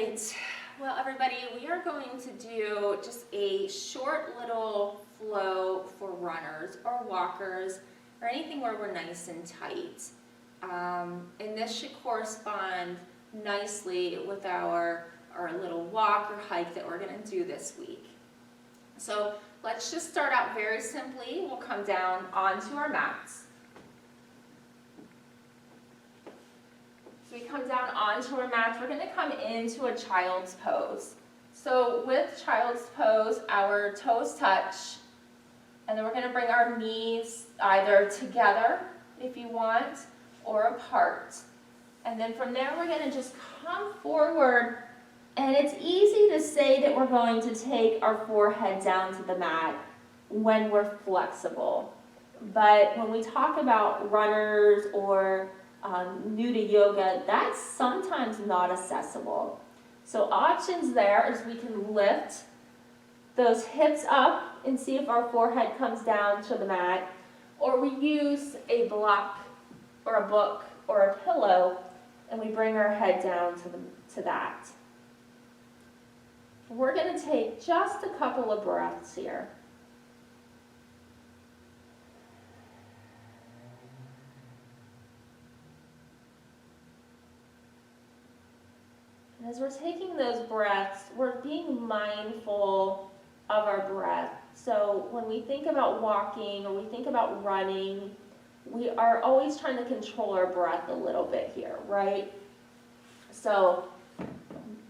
right. Well, everybody, we are going to do just a short little flow for runners or walkers or anything where we're nice and tight. And this should correspond nicely with our little walk or hike that we're going to do this week. So let's just start out very simply. We'll come down onto our mats. So we come down onto our mats. We're going to come into a child's pose. So with child's pose, our toes touch, and then we're going to bring our knees either together, if you want, or apart. And then from there, we're going to just come forward, and it's easy to say that we're going to take our forehead down to the mat when we're flexible. But when we talk about runners or new to yoga, that's sometimes not accessible. So options there is we can lift those hips up and see if our forehead comes down to the mat, or we use a block or a book or a pillow and we bring our head down to that. We're going to take just a couple of breaths here. As we're taking those breaths, we're being mindful of our breath. So when we think about walking or we think about running, we are always trying to control our breath a little bit here, right? So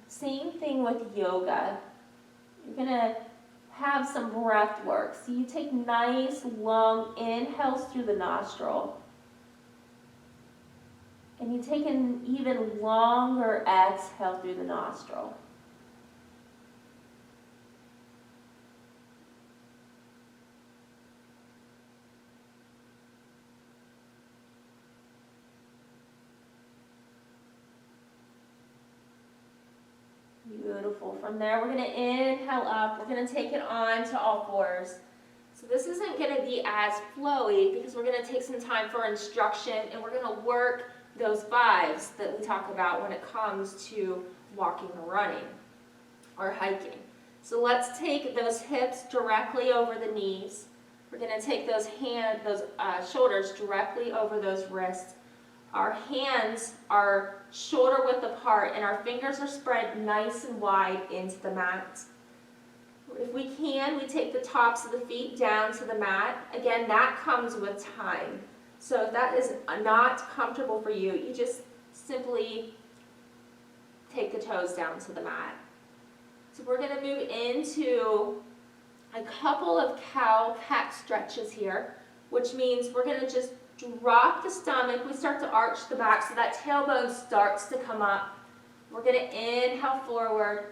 same thing with yoga. You're going to have some breath work. So you take nice long inhales through the nostril. And you take an even longer exhale through the nostril. Beautiful. From there, we're going to inhale up. We're going to take it on to all fours. So this isn't going to be as flowy because we're going to take some time for instruction and we're going to work those vibes that we talk about when it comes to walking or running or hiking. So let's take those hips directly over the knees. We're going to take those shoulders directly over those wrists. Our hands are shoulder width apart and our fingers are spread nice and wide into the mat. If we can, we take the tops of the feet down to the mat. Again, that comes with time. So if that is not comfortable for you, you just simply take the toes down to the mat. So we're going to move into a couple of cow-cat stretches here, which means we're going to just drop the stomach. We start to arch the back so that tailbone starts to come up. We're going to inhale forward,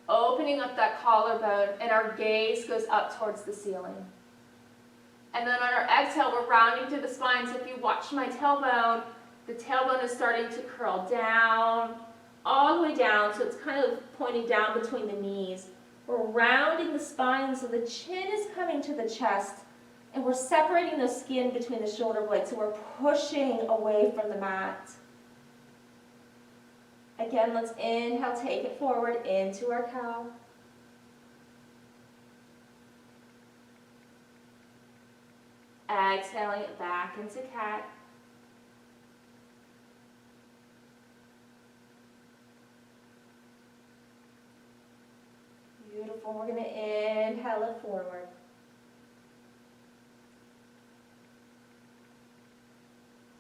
opening up that collarbone, and our gaze goes up towards the ceiling. And then on our exhale, we're rounding through the spine. So if you watch my tailbone, the tailbone is starting to curl down, all the way down. So it's kind of pointing down between the knees. We're rounding the spine so the chin is coming to the chest. And we're separating the skin between the shoulder blades. So we're pushing away from the mat. Again, let's inhale, take it forward into our cow. Exhaling it back into cat. Beautiful. We're going to inhale it forward.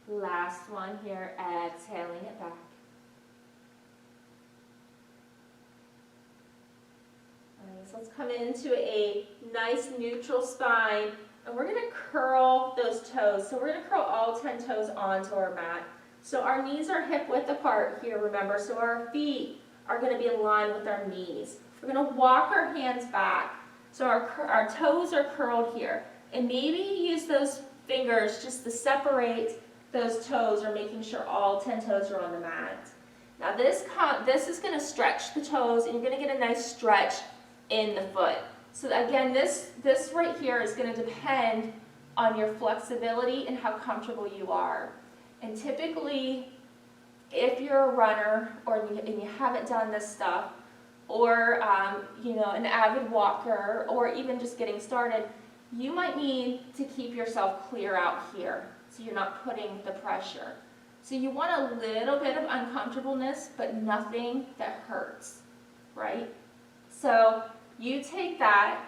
Last one here, exhaling it back. All right, so let's come into a nice neutral spine. And we're going to curl those toes. So we're going to curl all 10 toes onto our mat. So our knees are hip width apart here, remember. So our feet are going to be in line with our knees. We're going to walk our hands back. So our toes are curled here. And maybe use those fingers just to separate those toes or making sure all 10 toes are on the mat. Now this is going to stretch the toes and you're going to get a nice stretch in the foot. So again, this right here is going to depend on your flexibility and how comfortable you are. And typically, if you're a runner and you haven't done this stuff, or an avid walker, or even just getting started, you might need to keep yourself clear out here so you're not putting the pressure. So you want a little bit of uncomfortableness, but nothing that hurts, right? So you take that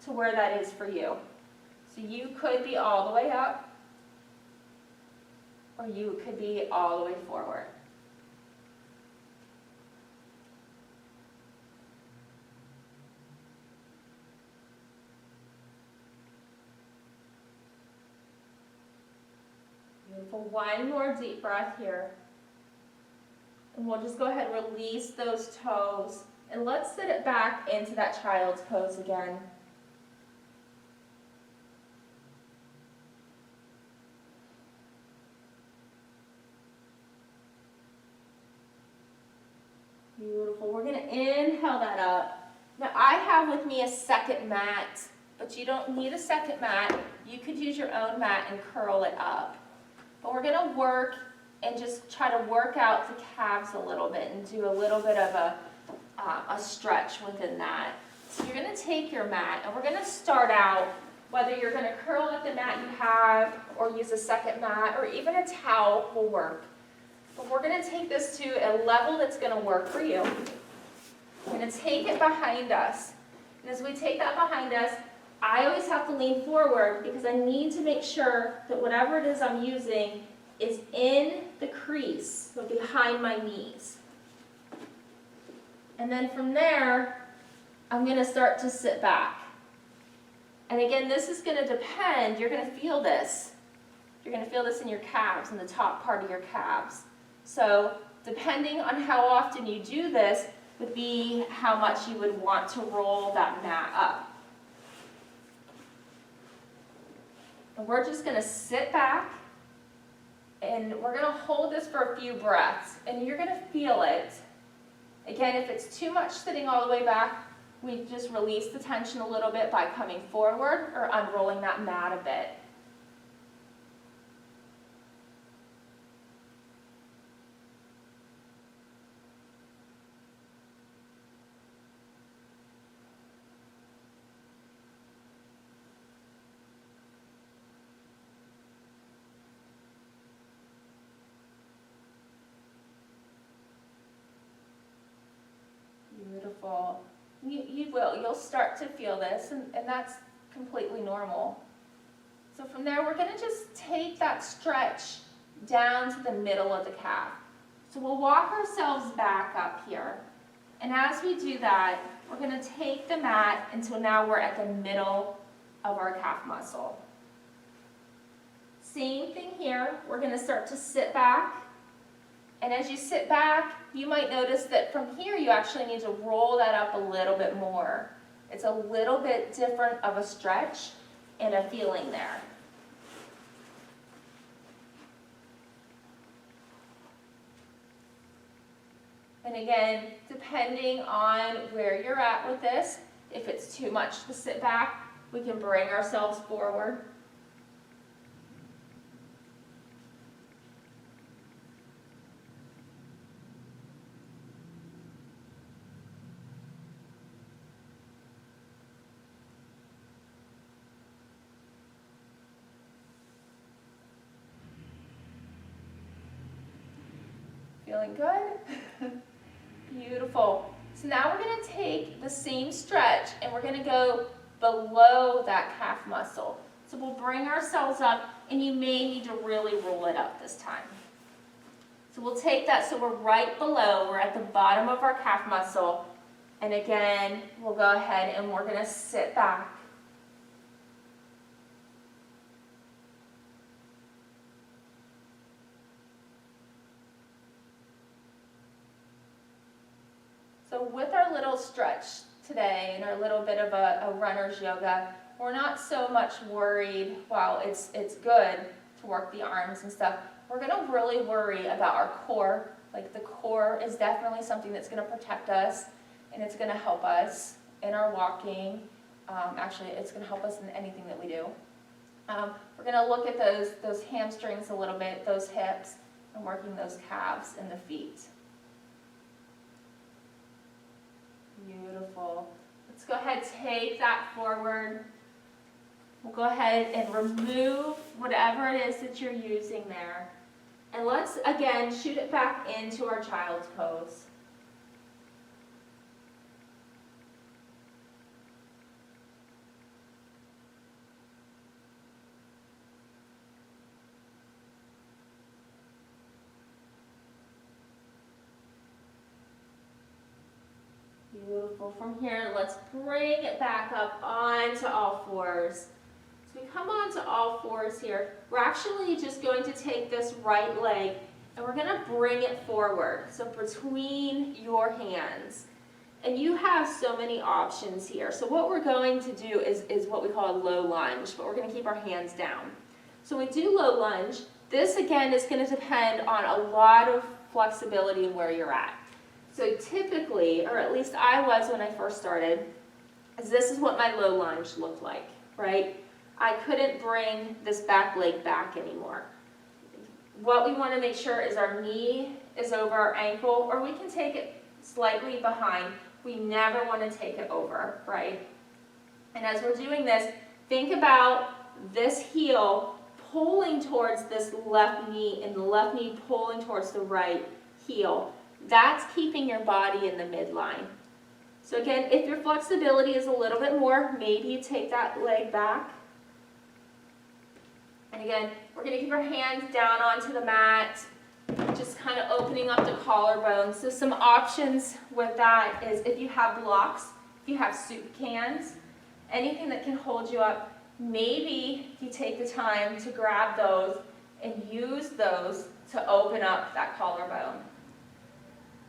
to where that is for you. So you could be all the way up, or you could be all the way forward. Beautiful. One more deep breath here. And we'll just go ahead and release those toes. And let's sit it back into that child's pose again. Beautiful. We're going to inhale that up. Now I have with me a second mat, but you don't need a second mat. You could use your own mat and curl it up. But we're going to work and just try to work out the calves a little bit and do a little bit of a stretch within that. So you're going to take your mat and we're going to start out, whether you're going to curl up the mat you have or use a second mat or even a towel will work. But we're going to take this to a level that's going to work for you. We're going to take it behind us. And as we take that behind us, I always have to lean forward because I need to make sure that whatever it is I'm using is in the crease, so behind my knees. And then from there, I'm going to start to sit back. And again, this is going to depend. You're going to feel this. You're going to feel this in your calves, in the top part of your calves. So depending on how often you do this would be how much you would want to roll that mat up. And we're just going to sit back, and we're going to hold this for a few breaths, and you're going to feel it. Again, if it's too much sitting all the way back, we just release the tension a little bit by coming forward or unrolling that mat a bit. Beautiful. You'll start to feel this, and that's completely normal. So from there, we're going to just take that stretch down to the middle of the calf. So we'll walk ourselves back up here. And as we do that, we're going to take the mat until now we're at the middle of our calf muscle. Same thing here. We're going to start to sit back. And as you sit back, you might notice that from here you actually need to roll that up a little bit more. It's a little bit different of a stretch and a feeling there. And again, depending on where you're at with this, if it's too much to sit back, we can bring ourselves forward. Feeling good? Beautiful. So now we're going to take the same stretch and we're going to go below that calf muscle. So we'll bring ourselves up, and you may need to really roll it up this time. So we'll take that so we're right below, we're at the bottom of our calf muscle. And again, we'll go ahead and we're going to sit back. So with our little stretch today and our little bit of a runner's yoga, we're not so much worried, while it's good to work the arms and stuff, we're going to really worry about our core. Like, the core is definitely something that's going to protect us, and it's going to help us in our walking. Actually, it's going to help us in anything that we do. We're going to look at those hamstrings a little bit, those hips, and working those calves and the feet. Beautiful. Let's go ahead, take that forward. We'll go ahead and remove whatever it is that you're using there. And let's, again, shoot it back into our child's pose. Beautiful. From here, let's bring it back up onto all fours. So we come onto all fours here. We're actually just going to take this right leg and we're going to bring it forward. So between your hands. And you have so many options here. So what we're going to do is what we call a low lunge, but we're going to keep our hands down. So when we do low lunge, this again is going to depend on a lot of flexibility in where you're at. So typically, or at least I was when I first started, this is what my low lunge looked like, right? I couldn't bring this back leg back anymore. What we want to make sure is our knee is over our ankle, or we can take it slightly behind. We never want to take it over, right? And as we're doing this, think about this heel pulling towards this left knee and the left knee pulling towards the right heel. That's keeping your body in the midline. So again, if your flexibility is a little bit more, maybe you take that leg back. And again, we're going to keep our hands down onto the mat, just kind of opening up the collarbone. So some options with that is if you have blocks, if you have soup cans, anything that can hold you up, maybe you take the time to grab those and use those to open up that collarbone.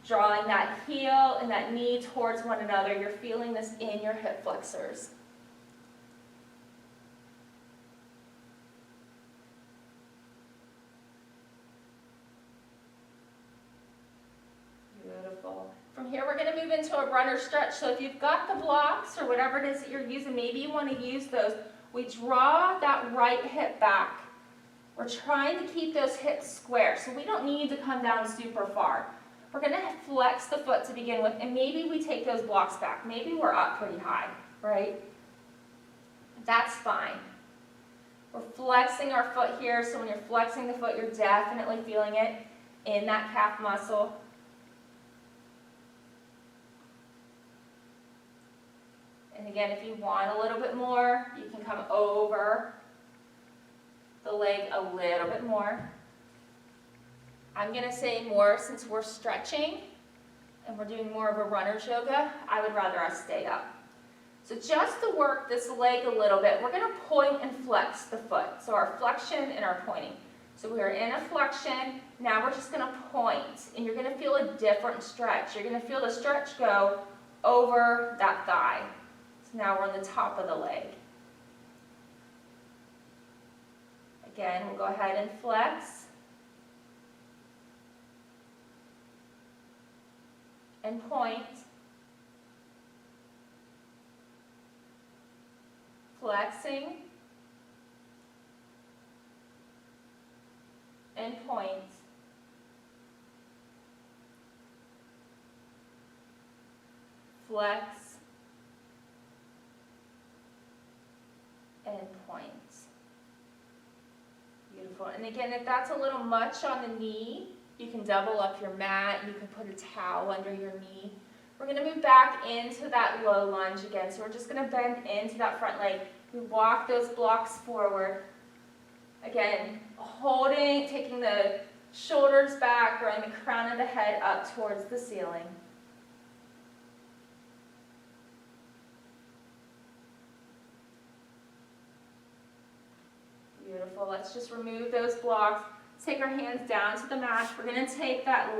Drawing that heel and that knee towards one another. You're feeling this in your hip flexors. Beautiful. From here, we're going to move into a runner stretch. So if you've got the blocks or whatever it is that you're using, maybe you want to use those. We draw that right hip back. We're trying to keep those hips square, so we don't need to come down super far. We're going to flex the foot to begin with, and maybe we take those blocks back. Maybe we're up pretty high, right? That's fine. We're flexing our foot here, so when you're flexing the foot, you're definitely feeling it in that calf muscle. And again, if you want a little bit more, you can come over the leg a little bit more. I'm going to say more since we're stretching and we're doing more of a runner's yoga, I would rather us stay up. So just to work this leg a little bit, we're going to point and flex the foot. So our flexion and our pointing. So we're in a flexion, now we're just going to point, and you're going to feel a different stretch. You're going to feel the stretch go over that thigh. So now we're on the top of the leg. Again, we'll go ahead and flex. And point, flexing, and point, flex, and point. Beautiful. And again, if that's a little much on the knee, you can double up your mat, you can put a towel under your knee. We're going to move back into that low lunge again. So we're just going to bend into that front leg. We walk those blocks forward. Again, holding, taking the shoulders back, drawing the crown of the head up towards the ceiling. Beautiful. Let's just remove those blocks. Take our hands down to the mat. We're going to take that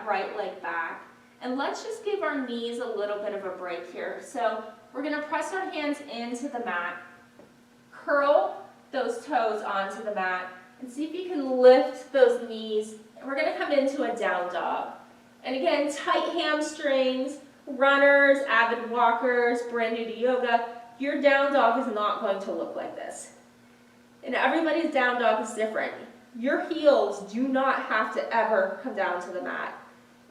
right leg back. And let's just give our knees a little bit of a break here. So we're going to press our hands into the mat. Curl those toes onto the mat. And see if you can lift those knees. And we're going to come into a down dog. And again, tight hamstrings, runners, avid walkers, brand new to yoga, your down dog is not going to look like this. And everybody's down dog is different. Your heels do not have to ever come down to the mat.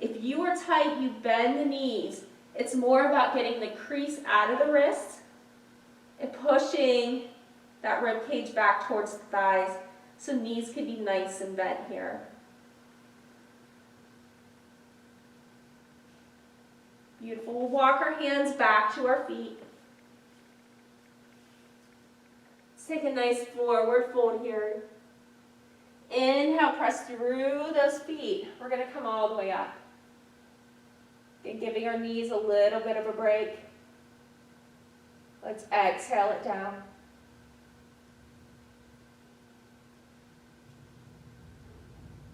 If you are tight, you bend the knees. It's more about getting the crease out of the wrist and pushing that rib cage back towards the thighs so knees can be nice and bent here. Beautiful. We'll walk our hands back to our feet. Let's take a nice forward fold here. Inhale, press through those feet. We're going to come all the way up. And giving our knees a little bit of a break. Let's exhale it down.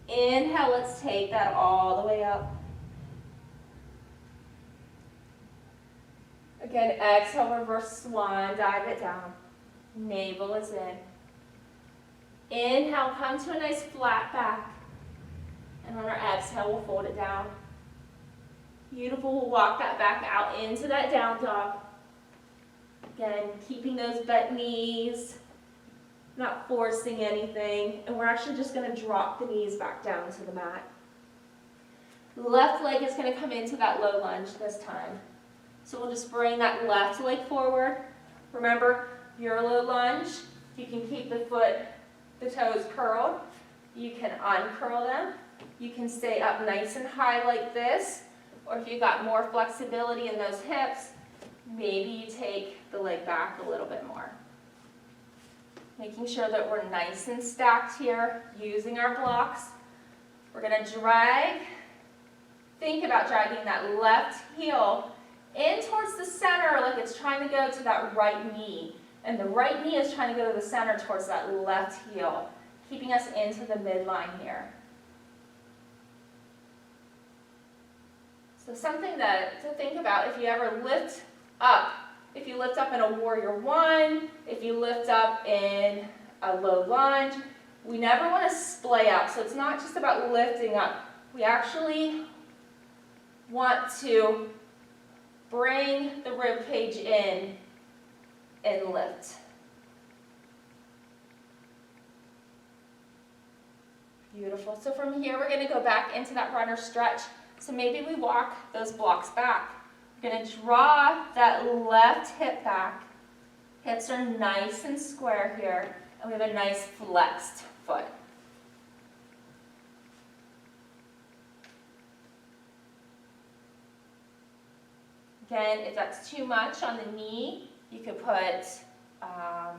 Inhale, let's take that all the way up. Again, exhale, reverse swan, dive it down. Navel is in. Inhale, come to a nice flat back. And on our exhale, we'll fold it down. Beautiful, we'll walk that back out into that down dog. Again, keeping those bent knees, not forcing anything. And we're actually just gonna drop the knees back down to the mat. Left leg is gonna come into that low lunge this time. So we'll just bring that left leg forward. Remember, your low lunge, you can keep the toes curled. You can uncurl them. You can stay up nice and high like this. Or if you've got more flexibility in those hips, maybe you take the leg back a little bit more. Making sure that we're nice and stacked here, using our blocks. We're gonna drag, think about dragging that left heel in towards the center like it's trying to go to that right knee. And the right knee is trying to go to the center towards that left heel, keeping us into the midline here. So something to think about if you ever lift up. If you lift up in a warrior one, if you lift up in a low lunge, we never want to splay out. So it's not just about lifting up. We actually want to bring the rib cage in and lift. Beautiful. So from here, we're going to go back into that runner stretch. So maybe we walk those blocks back. We're going to draw that left hip back. Hips are nice and square here, and we have a nice flexed foot. Again, if that's too much on the knee, you could put a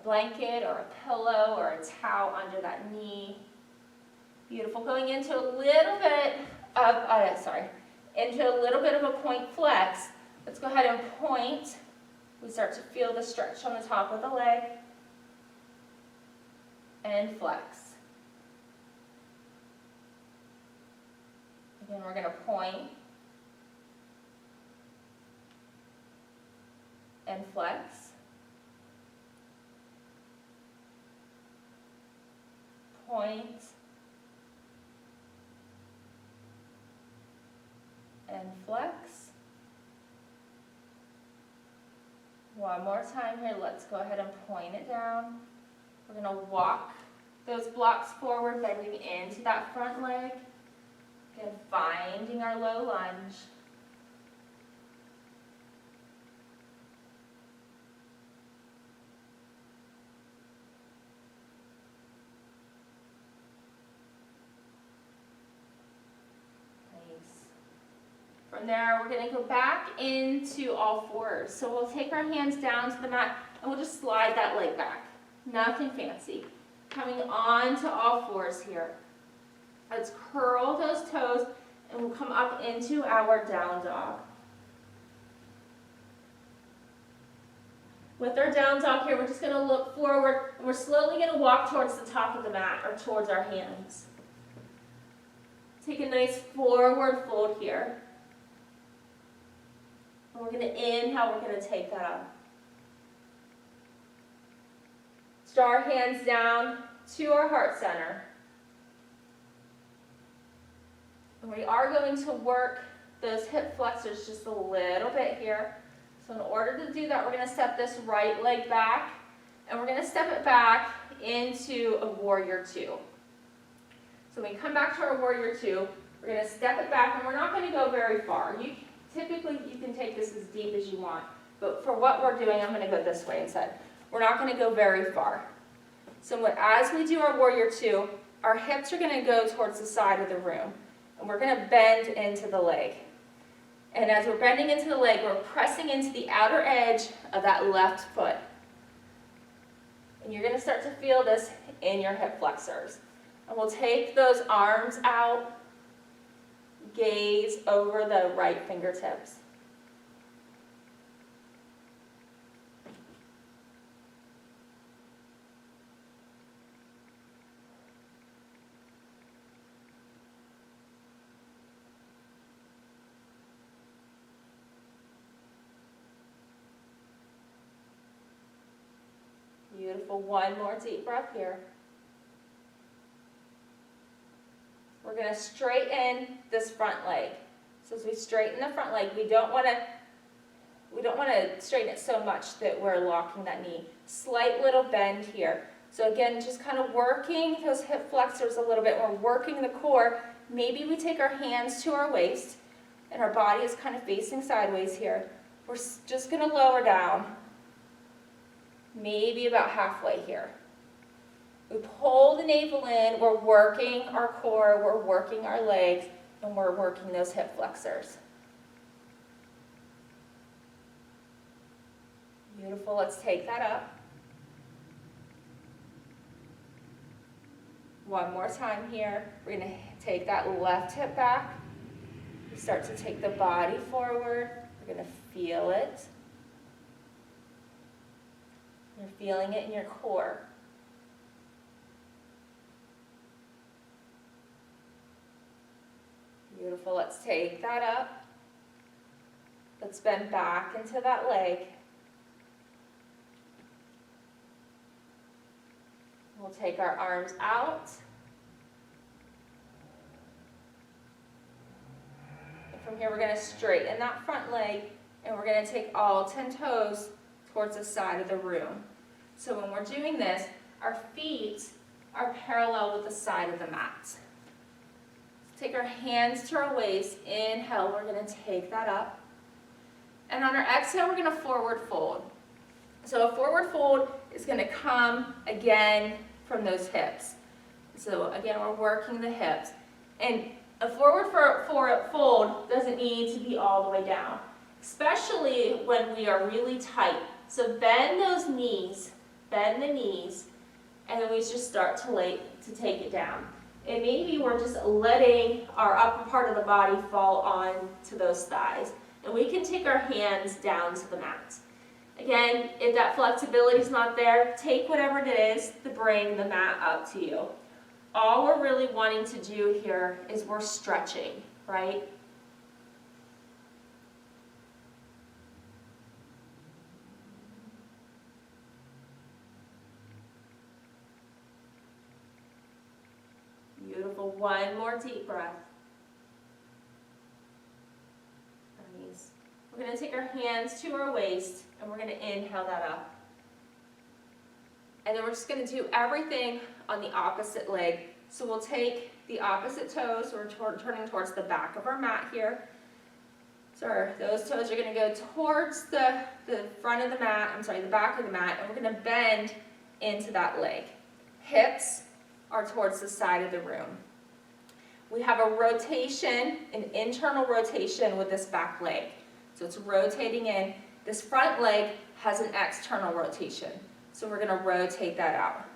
blanket or a pillow or a towel under that knee. Beautiful. Going into a little bit of, into a little bit of a point flex. Let's go ahead and point. We start to feel the stretch on the top of the leg. And flex. Again, we're going to point. And flex. Point. And flex. One more time here. Let's go ahead and point it down. We're going to walk those blocks forward, bending into that front leg. Again, finding our low lunge. From there, we're going to go back into all fours. So we'll take our hands down to the mat, and we'll just slide that leg back. Nothing fancy. Coming on to all fours here. Let's curl those toes, and we'll come up into our down dog. With our down dog here, we're just going to look forward, and we're slowly going to walk towards the top of the mat, or towards our hands. Take a nice forward fold here. We're going to inhale, we're going to take that up. Draw our hands down to our heart center. And we are going to work those hip flexors just a little bit here. So in order to do that, we're going to step this right leg back and we're going to step it back into a warrior two. So when we come back to our warrior two, we're going to step it back, and we're not going to go very far. Typically, you can take this as deep as you want, but for what we're doing, I'm going to go this way instead. We're not going to go very far. So as we do our warrior two, our hips are going to go towards the side of the room, and we're going to bend into the leg. And as we're bending into the leg, we're pressing into the outer edge of that left foot. And you're going to start to feel this in your hip flexors. And we'll take those arms out, gaze over the right fingertips. Beautiful. One more deep breath here. We're going to straighten this front leg. So as we straighten the front leg, we don't want to straighten it so much that we're locking that knee. Slight little bend here. So again, just kind of working those hip flexors a little bit. We're working the core. Maybe we take our hands to our waist, and our body is kind of facing sideways here. We're just going to lower down, maybe about halfway here. We pull the navel in, we're working our core, we're working our legs, and we're working those hip flexors. Beautiful, let's take that up. One more time here. We're going to take that left hip back. We start to take the body forward. We're going to feel it. You're feeling it in your core. Beautiful. Let's take that up. Let's bend back into that leg. We'll take our arms out. And from here, we're going to straighten that front leg, and we're going to take all 10 toes towards the side of the room. So when we're doing this, our feet are parallel with the side of the mat. Take our hands to our waist. Inhale, we're going to take that up. And on our exhale, we're going to forward fold. So a forward fold is going to come again from those hips. So again, we're working the hips. And a forward fold doesn't need to be all the way down, especially when we are really tight. So bend those knees, bend the knees, and then we just start to take it down. And maybe we're just letting our upper part of the body fall on to those thighs. And we can take our hands down to the mat. Again, if that flexibility is not there, take whatever it is to bring the mat up to you. All we're really wanting to do here is we're stretching, right? Beautiful. One more deep breath. Nice. We're going to take our hands to our waist, and we're going to inhale that up. And then we're just going to do everything on the opposite leg. So we'll take the opposite toes, so we're turning towards the back of our mat here. So those toes are going to go towards the front of the mat, the back of the mat, and we're going to bend into that leg. Hips are towards the side of the room. We have a rotation, an internal rotation with this back leg. So it's rotating in. This front leg has an external rotation. So we're going to rotate that out.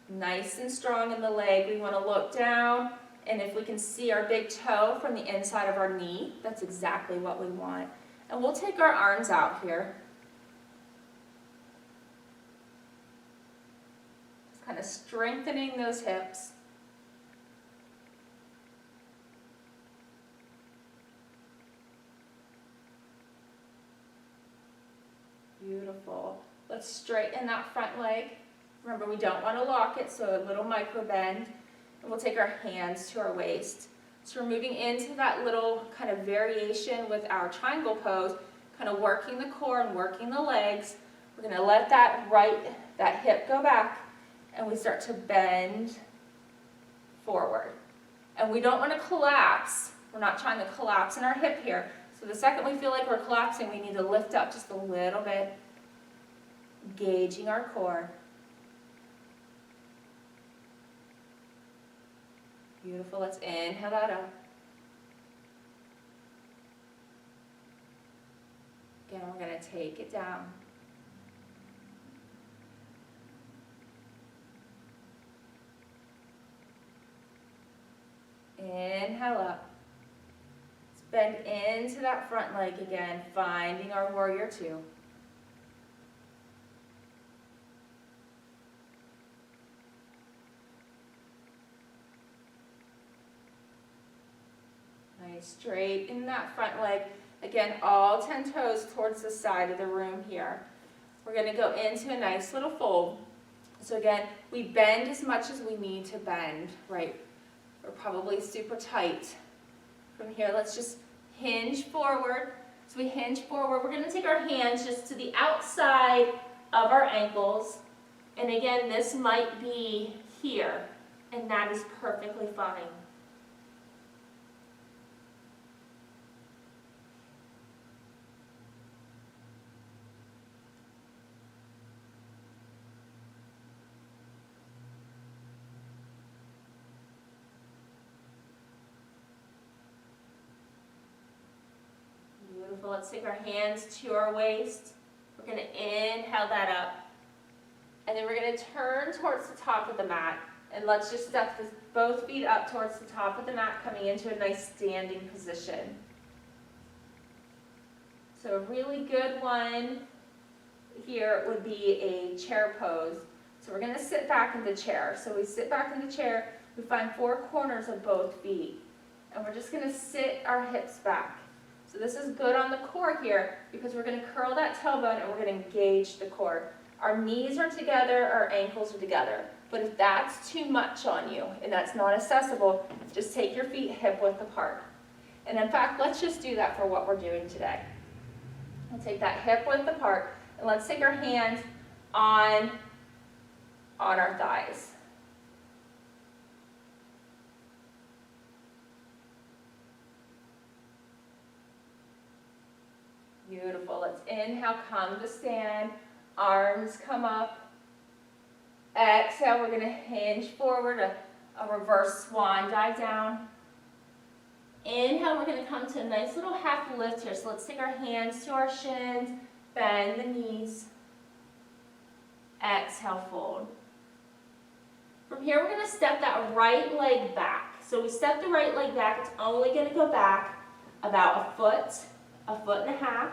Nice and strong in the leg. We want to look down, and if we can see our big toe from the inside of our knee, that's exactly what we want. And we'll take our arms out here. Just kind of strengthening those hips. Beautiful. Let's straighten that front leg. Remember, we don't want to lock it, so a little micro bend. And we'll take our hands to our waist. So we're moving into that little kind of variation with our triangle pose, kind of working the core and working the legs. We're going to let that hip go back, and we start to bend forward. And we don't want to collapse. We're not trying to collapse in our hip here. So the second we feel like we're collapsing, we need to lift up just a little bit, engaging our core. Beautiful. Let's inhale that up. Again, we're going to take it down. Inhale up. Let's bend into that front leg again, finding our warrior two. Nice, straighten that front leg. Again, all 10 toes towards the side of the room here. We're going to go into a nice little fold. So again, we bend as much as we need to bend, right? We're probably super tight. From here, let's just hinge forward. So we hinge forward. We're going to take our hands just to the outside of our ankles. And again, this might be here, and that is perfectly fine. Beautiful. Let's take our hands to our waist. We're going to inhale that up. And then we're going to turn towards the top of the mat. And let's just step both feet up towards the top of the mat, coming into a nice standing position. So a really good one here would be a chair pose. So we're going to sit back in the chair. So we sit back in the chair. We find 4 corners of both feet. And we're just going to sit our hips back. So this is good on the core here because we're going to curl that tailbone and we're going to engage the core. Our knees are together, our ankles are together. But if that's too much on you and that's not accessible, just take your feet hip width apart. And in fact, let's just do that for what we're doing today. We'll take that hip width apart and let's take our hands on our thighs. Beautiful. Let's inhale, come to stand. Arms come up. Exhale, we're going to hinge forward, a reverse swan dive down. Inhale, we're going to come to a nice little half lift here. So let's take our hands to our shins, bend the knees. Exhale, fold. From here, we're going to step that right leg back. So we step the right leg back. It's only going to go back about a foot and a half.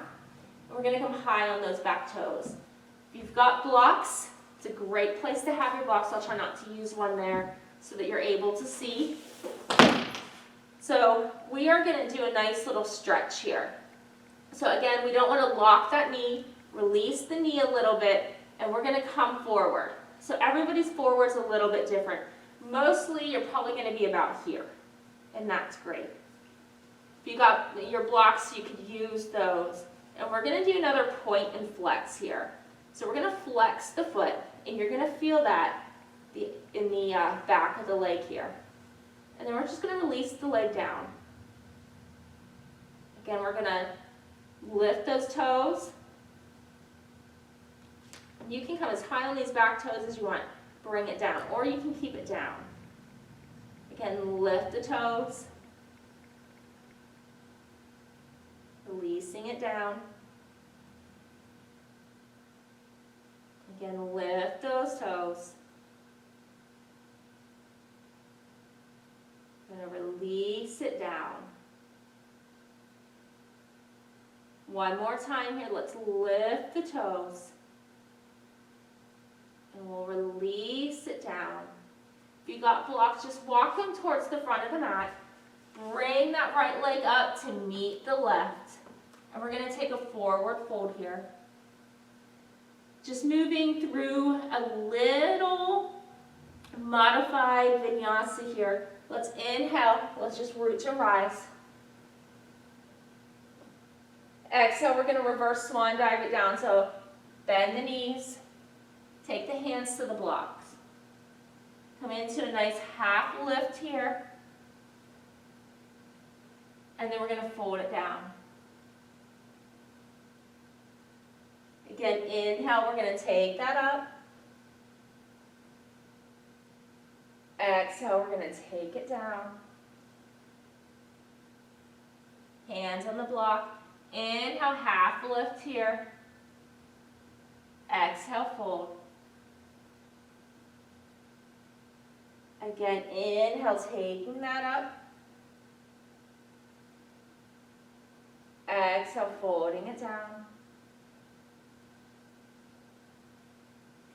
We're going to come high on those back toes. If you've got blocks, it's a great place to have your blocks. I'll try not to use one there so that you're able to see. So we are going to do a nice little stretch here. So again, we don't want to lock that knee, release the knee a little bit, and we're going to come forward. So everybody's forward is a little bit different. Mostly you're probably going to be about here, and that's great. If you got your blocks, you could use those. And we're going to do another point and flex here. So we're going to flex the foot, and you're going to feel that in the back of the leg here. And then we're just going to release the leg down. Again, we're going to lift those toes. You can come as high on these back toes as you want. Bring it down, or you can keep it down. Again, lift the toes. Releasing it down. Again, lift those toes. I'm going to release it down. One more time here. Let's lift the toes. And we'll release it down. If you got blocks, just walk them towards the front of the mat. Bring that right leg up to meet the left. And we're going to take a forward fold here. Just moving through a little modified vinyasa here. Let's inhale. Let's just root to rise. Exhale, we're gonna reverse swan dive it down. So bend the knees, take the hands to the blocks. Come into a nice half lift here. And then we're gonna fold it down. Again, inhale, we're gonna take that up. Exhale, we're gonna take it down. Hands on the block. Inhale, half lift here. Exhale, fold. Again, inhale, taking that up. Exhale, folding it down.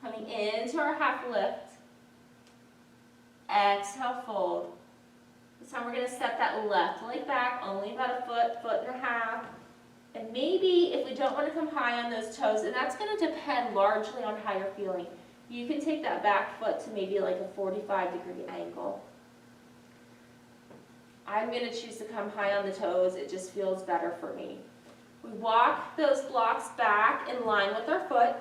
Coming into our half lift. Exhale, fold. This time we're going to step that left leg back, only about a foot, foot and a half. And maybe if we don't want to come high on those toes, and that's going to depend largely on how you're feeling, you can take that back foot to maybe like a 45-degree angle. I'm going to choose to come high on the toes. It just feels better for me. We walk those blocks back in line with our foot.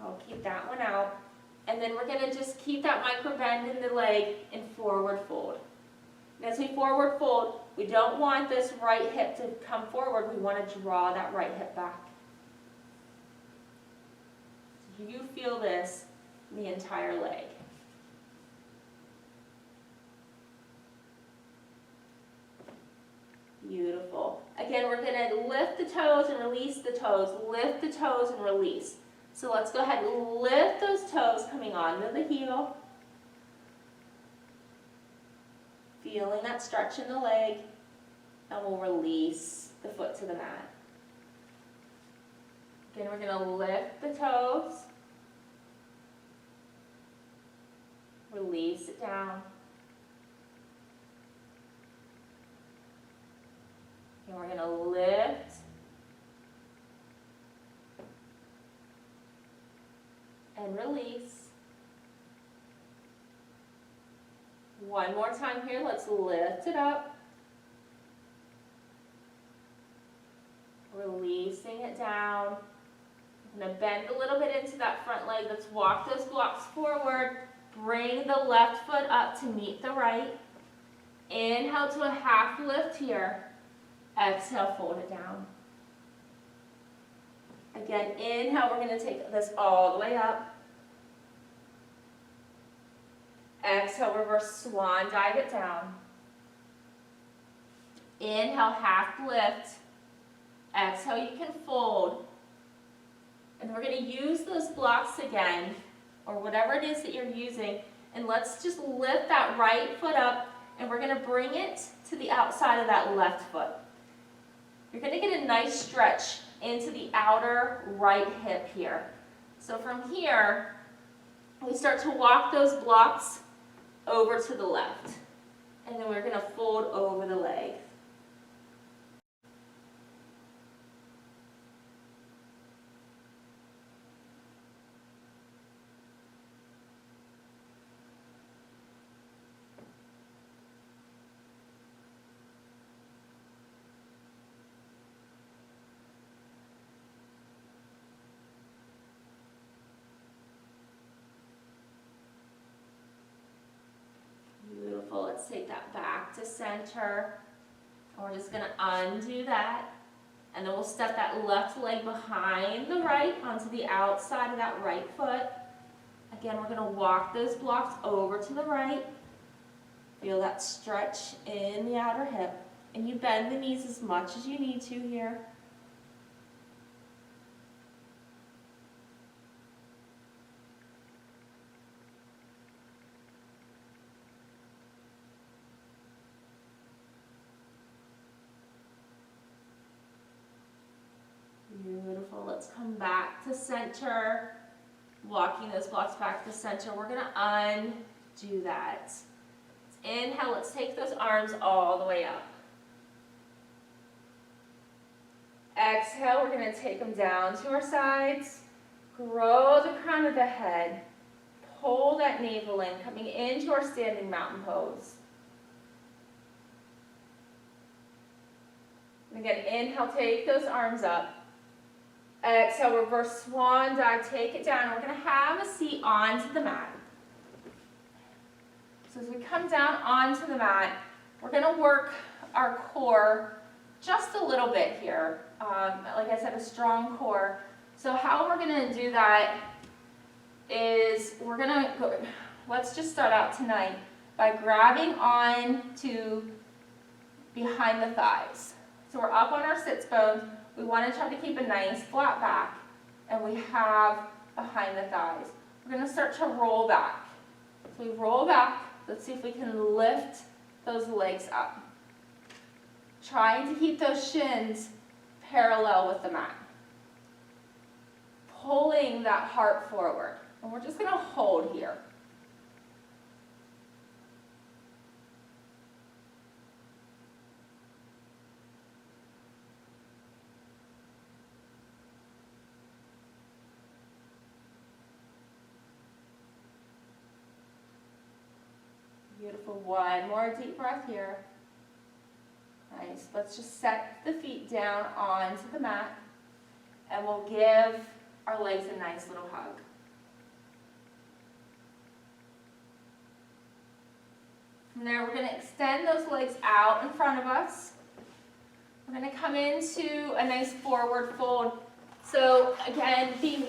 I'll keep that one out. And then we're going to just keep that micro bend in the leg and forward fold. And as we forward fold, we don't want this right hip to come forward. We want to draw that right hip back. So you feel this in the entire leg. Beautiful. Again, we're going to lift the toes and release the toes. Lift the toes and release. So let's go ahead and lift those toes coming onto the heel. Feeling that stretch in the leg. And we'll release the foot to the mat. Again, we're going to lift the toes. Release it down. And we're going to lift and release. One more time here. Let's lift it up. Releasing it down. I'm going to bend a little bit into that front leg. Let's walk those blocks forward. Bring the left foot up to meet the right. Inhale to a half lift here. Exhale, fold it down. Again, inhale, we're going to take this all the way up. Exhale, reverse swan dive it down. Inhale, half lift. Exhale, you can fold. And we're going to use those blocks again, or whatever it is that you're using, and let's just lift that right foot up, and we're going to bring it to the outside of that left foot. You're going to get a nice stretch into the outer right hip here. So from here, we start to walk those blocks over to the left. And then we're going to fold over the leg. Beautiful. Let's take that back to center. We're just going to undo that. And then we'll step that left leg behind the right onto the outside of that right foot. Again, we're going to walk those blocks over to the right. Feel that stretch in the outer hip. And you bend the knees as much as you need to here. Beautiful. Let's come back to center. Walking those blocks back to center. We're going to undo that. Inhale. Let's take those arms all the way up. Exhale. We're going to take them down to our sides. Grow the crown of the head. Pull that navel in, coming into our standing mountain pose. And again, inhale, take those arms up. Exhale, reverse swan dive, take it down. We're going to have a seat onto the mat. So as we come down onto the mat, we're going to work our core just a little bit here. Like I said, a strong core. So how we're going to do that is we're going to go, let's just start out tonight by grabbing on to behind the thighs. So we're up on our sits bones. We want to try to keep a nice flat back, and we have behind the thighs. We're going to start to roll back. So we roll back. Let's see if we can lift those legs up. Trying to keep those shins parallel with the mat. Pulling that heart forward. And we're just going to hold here. Beautiful. One more deep breath here. Nice. Let's just set the feet down onto the mat, and we'll give our legs a nice little hug. From there, we're going to extend those legs out in front of us. We're going to come into a nice forward fold. So again, being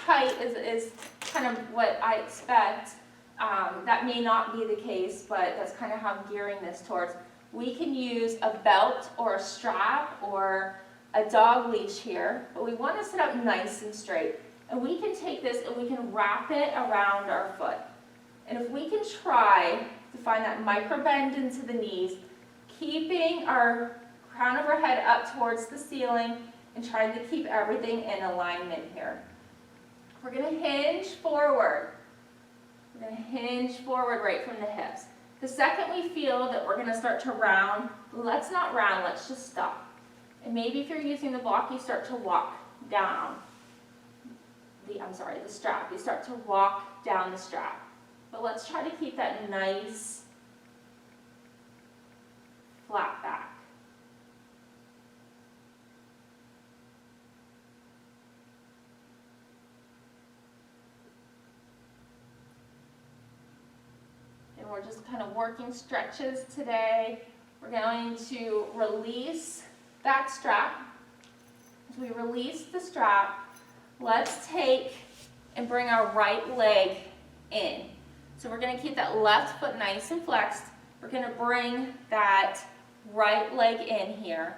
tight is kind of what I expect. That may not be the case, but that's kind of how I'm gearing this towards. We can use a belt or a strap or a dog leash here, but we want to sit up nice and straight. And we can take this and we can wrap it around our foot. And if we can try to find that micro bend into the knees, keeping our crown of our head up towards the ceiling and trying to keep everything in alignment here. We're going to hinge forward. We're going to hinge forward right from the hips. The second we feel that we're going to start to round, let's not round, let's just stop. And maybe if you're using the block, you start to walk down the strap. You start to walk down the strap. But let's try to keep that nice flat back. And we're just kind of working stretches today. We're going to release that strap. As we release the strap, let's take and bring our right leg in. So we're going to keep that left foot nice and flexed. We're going to bring that right leg in here.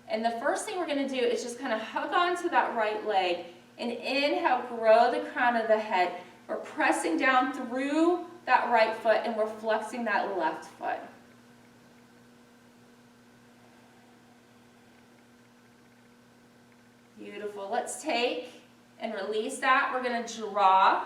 And the first thing we're going to do is just kind of hug onto that right leg and inhale, grow the crown of the head. We're pressing down through that right foot and we're flexing that left foot. Beautiful. Let's take and release that. We're going to draw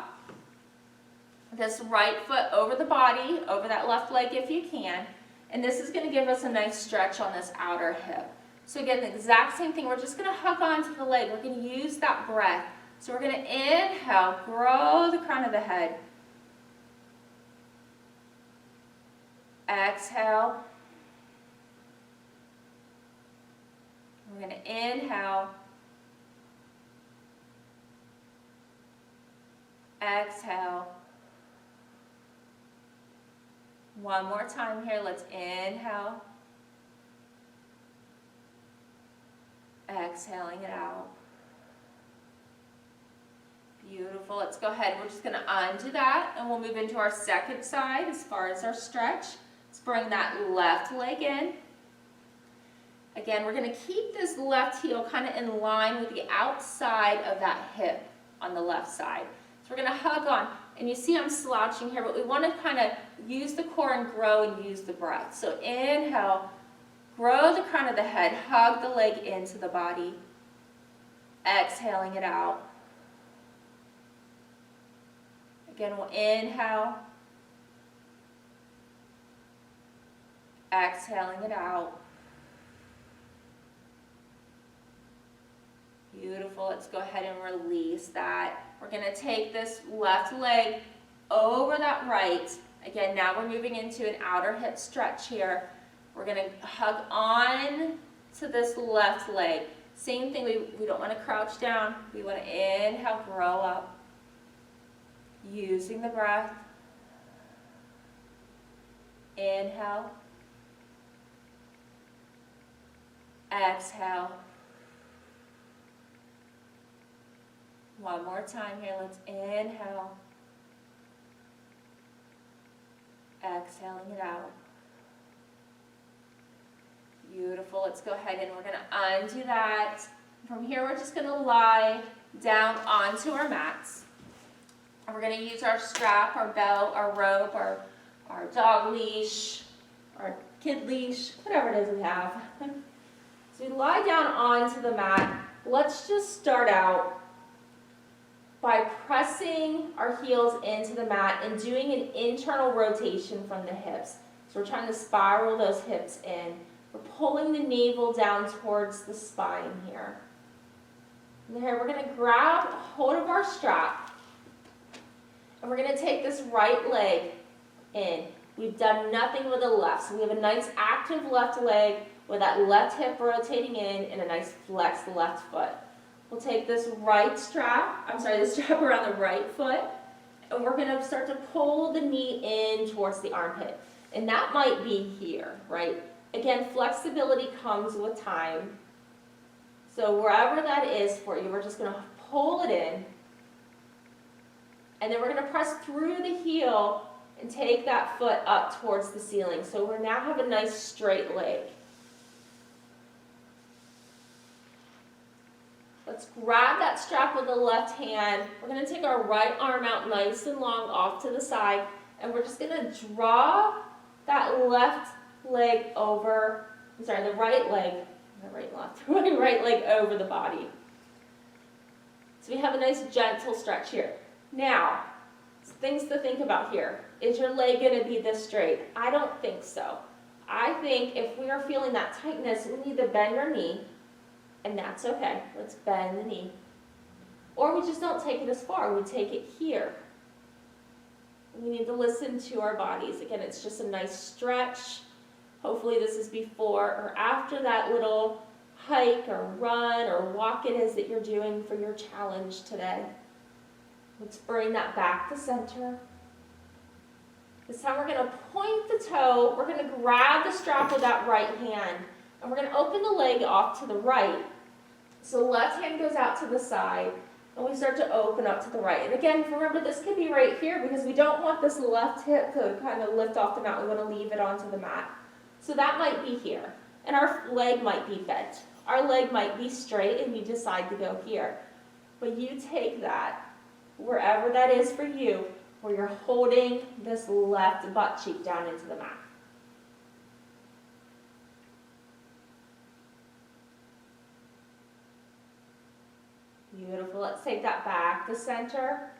this right foot over the body, over that left leg if you can. And this is going to give us a nice stretch on this outer hip. So again, the exact same thing. We're just going to hug onto the leg. We're going to use that breath. So we're going to inhale, grow the crown of the head. Exhale. We're going to inhale. Exhale. One more time here. Let's inhale. Exhaling it out. Beautiful. Let's go ahead. We're just going to undo that and we'll move into our second side as far as our stretch. Let's bring that left leg in. Again, we're going to keep this left heel kind of in line with the outside of that hip on the left side. So we're going to hug on. And you see I'm slouching here, but we want to kind of use the core and grow and use the breath. So inhale, grow the crown of the head, hug the leg into the body. Exhaling it out. Again, we'll inhale. Exhaling it out. Beautiful. Let's go ahead and release that. We're going to take this left leg over that right. Again, now we're moving into an outer hip stretch here. We're going to hug on to this left leg. Same thing, we don't want to crouch down. We want to inhale, grow up. Using the breath. Inhale. Exhale. One more time here. Let's inhale. Exhaling it out. Beautiful. Let's go ahead and we're going to undo that. From here, we're just going to lie down onto our mats. And we're going to use our strap, our belt, our rope, our dog leash, our kid leash, whatever it is we have. So we lie down onto the mat. Let's just start out by pressing our heels into the mat and doing an internal rotation from the hips. So we're trying to spiral those hips in. We're pulling the navel down towards the spine here. And here we're going to grab hold of our strap. And we're going to take this right leg in. We've done nothing with the left. So we have a nice active left leg with that left hip rotating in and a nice flexed left foot. We'll take this the strap around the right foot, and we're going to start to pull the knee in towards the armpit. And that might be here, right? Again, flexibility comes with time. So wherever that is for you, we're just going to pull it in. And then we're going to press through the heel and take that foot up towards the ceiling. So we now have a nice straight leg. Let's grab that strap with the left hand. We're going to take our right arm out nice and long off to the side. And we're just going to draw that left leg over, the right leg, not right and left, right leg over the body. So we have a nice gentle stretch here. Now, things to think about here. Is your leg going to be this straight? I don't think so. I think if we are feeling that tightness, we need to bend our knee, and that's okay. Let's bend the knee. Or we just don't take it as far. We take it here. We need to listen to our bodies. Again, it's just a nice stretch. Hopefully this is before or after that little hike or run or walk it is that you're doing for your challenge today. Let's bring that back to center. This time we're going to point the toe. We're going to grab the strap with that right hand. And we're going to open the leg off to the right. So the left hand goes out to the side. And we start to open up to the right. And again, remember, this could be right here because we don't want this left hip to kind of lift off the mat. We want to leave it onto the mat. So that might be here. And our leg might be bent. Our leg might be straight and you decide to go here. But you take that, wherever that is for you, where you're holding this left butt cheek down into the mat. Beautiful. Let's take that back to center.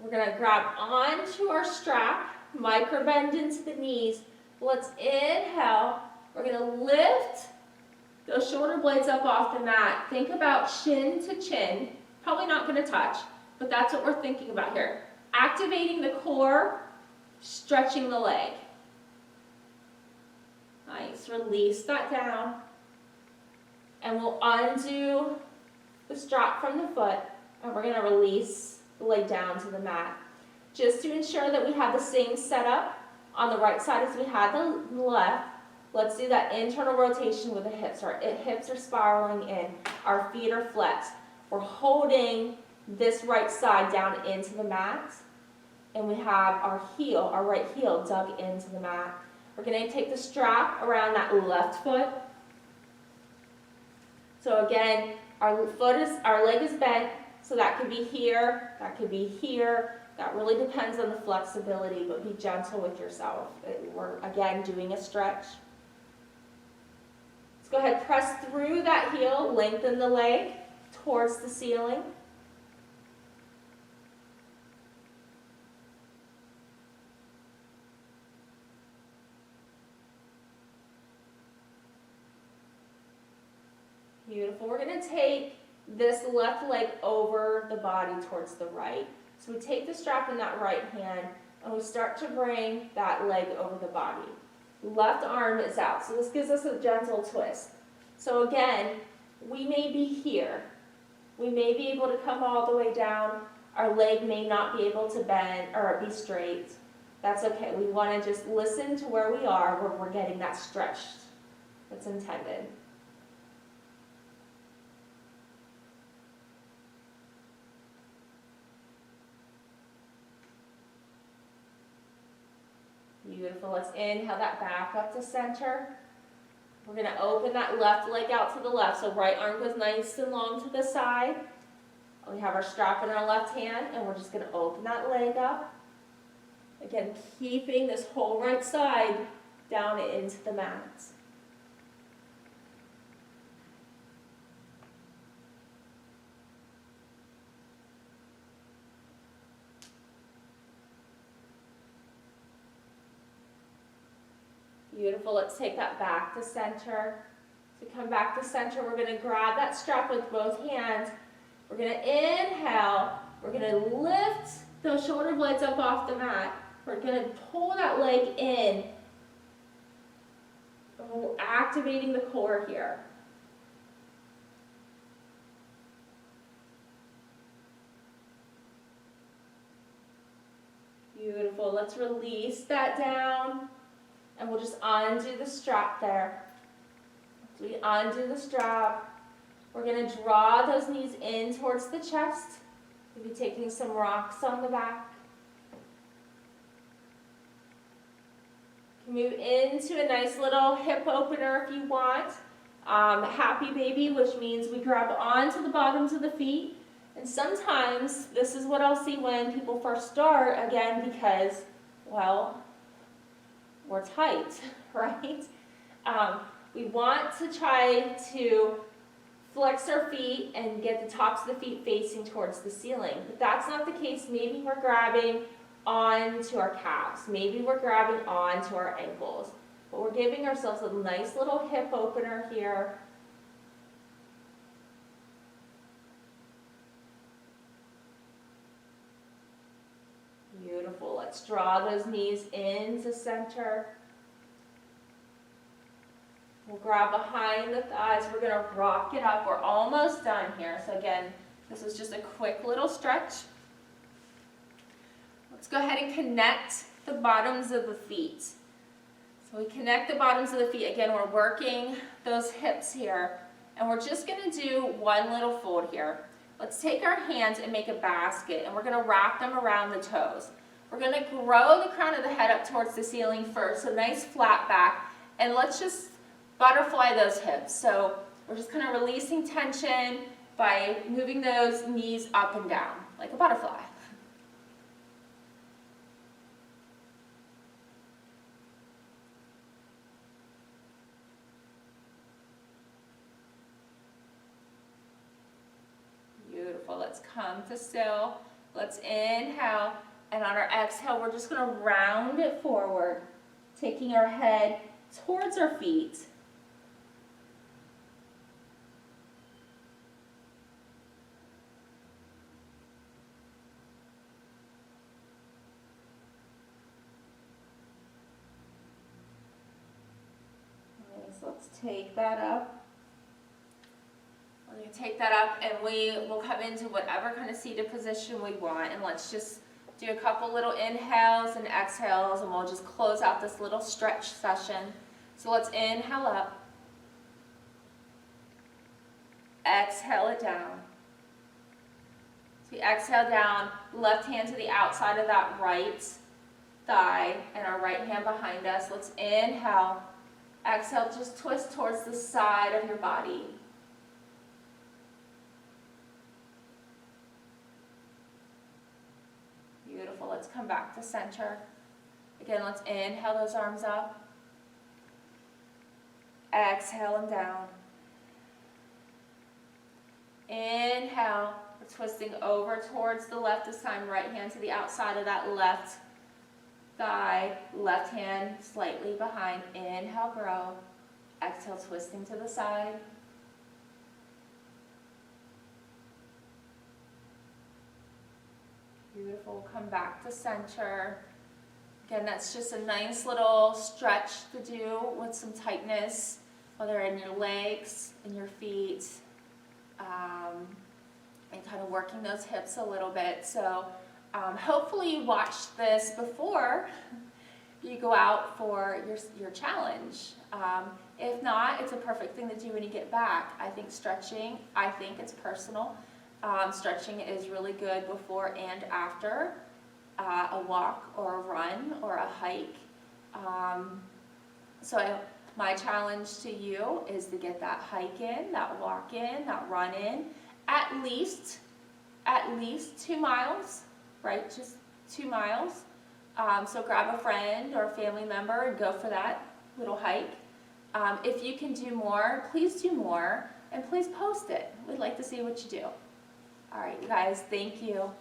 We're going to grab onto our strap, micro bend into the knees. Let's inhale. We're going to lift those shoulder blades up off the mat. Think about shin to chin. Probably not going to touch, but that's what we're thinking about here. Activating the core, stretching the leg. Nice. Release that down. And we'll undo the strap from the foot, and we're going to release the leg down to the mat. Just to ensure that we have the same setup on the right side as we had the left, let's do that internal rotation with the hips. Our hips are spiraling in. Our feet are flexed. We're holding this right side down into the mat, and we have our heel, our right heel dug into the mat. We're going to take the strap around that left foot. So again, our leg is bent, so that could be here, that could be here. That really depends on the flexibility, but be gentle with yourself. We're, again, doing a stretch. Let's go ahead, press through that heel, lengthen the leg towards the ceiling. Beautiful. We're going to take this left leg over the body towards the right. So we take the strap in that right hand and we start to bring that leg over the body. Left arm is out. So this gives us a gentle twist. So again, we may be here. We may be able to come all the way down. Our leg may not be able to bend or be straight. That's okay. We want to just listen to where we are, where we're getting that stretch that's intended. Beautiful. Let's inhale that back up to center. We're going to open that left leg out to the left. So right arm goes nice and long to the side. We have our strap in our left hand, and we're just going to open that leg up. Again, keeping this whole right side down into the mat. Beautiful. Let's take that back to center. To come back to center, we're going to grab that strap with both hands. We're going to inhale. We're going to lift those shoulder blades up off the mat. We're going to pull that leg in. And we're activating the core here. Beautiful. Let's release that down. And we'll just undo the strap there. So we undo the strap. We're going to draw those knees in towards the chest. We'll be taking some rocks on the back. Move into a nice little hip opener if you want. Happy baby, which means we grab onto the bottoms of the feet. And sometimes this is what I'll see when people first start, again, because, well, we're tight, right? We want to try to flex our feet and get the tops of the feet facing towards the ceiling. If that's not the case, maybe we're grabbing onto our calves. Maybe we're grabbing onto our ankles. But we're giving ourselves a nice little hip opener here. Beautiful. Let's draw those knees into center. We'll grab behind the thighs. We're going to rock it up. We're almost done here. So again, this is just a quick little stretch. Let's go ahead and connect the bottoms of the feet. So we connect the bottoms of the feet. Again, we're working those hips here. And we're just going to do one little fold here. Let's take our hands and make a basket. And we're going to wrap them around the toes. We're going to grow the crown of the head up towards the ceiling first. So nice flat back. And let's just butterfly those hips. So we're just kind of releasing tension by moving those knees up and down like a butterfly. Beautiful. Let's come to still. Let's inhale. And on our exhale, we're just going to round it forward, taking our head towards our feet. So let's take that up. We're going to take that up and we will come into whatever kind of seated position we want. And let's just do a couple little inhales and exhales and we'll just close out this little stretch session. So let's inhale up. Exhale it down. So we exhale down, left hand to the outside of that right thigh and our right hand behind us. Let's inhale. Exhale, just twist towards the side of your body. Beautiful. Let's come back to center. Again, let's inhale those arms up. Exhale them down. Inhale. We're twisting over towards the left this time. Right hand to the outside of that left thigh, left hand slightly behind. Inhale, grow. Exhale, twisting to the side. Beautiful. Come back to center. Again, that's just a nice little stretch to do with some tightness. whether in your legs, in your feet, and kind of working those hips a little bit. So hopefully you watched this before you go out for your challenge. If not, it's a perfect thing to do when you get back. I think stretching, it's personal. Stretching is really good before and after a walk or a run or a hike. My challenge to you is to get that hike in, that walk in, that run in, at least 2 miles, right? Just 2 miles. So grab a friend or a family member and go for that little hike. If you can do more, please do more, and please post it. We'd like to see what you do. All right, you guys, thank you.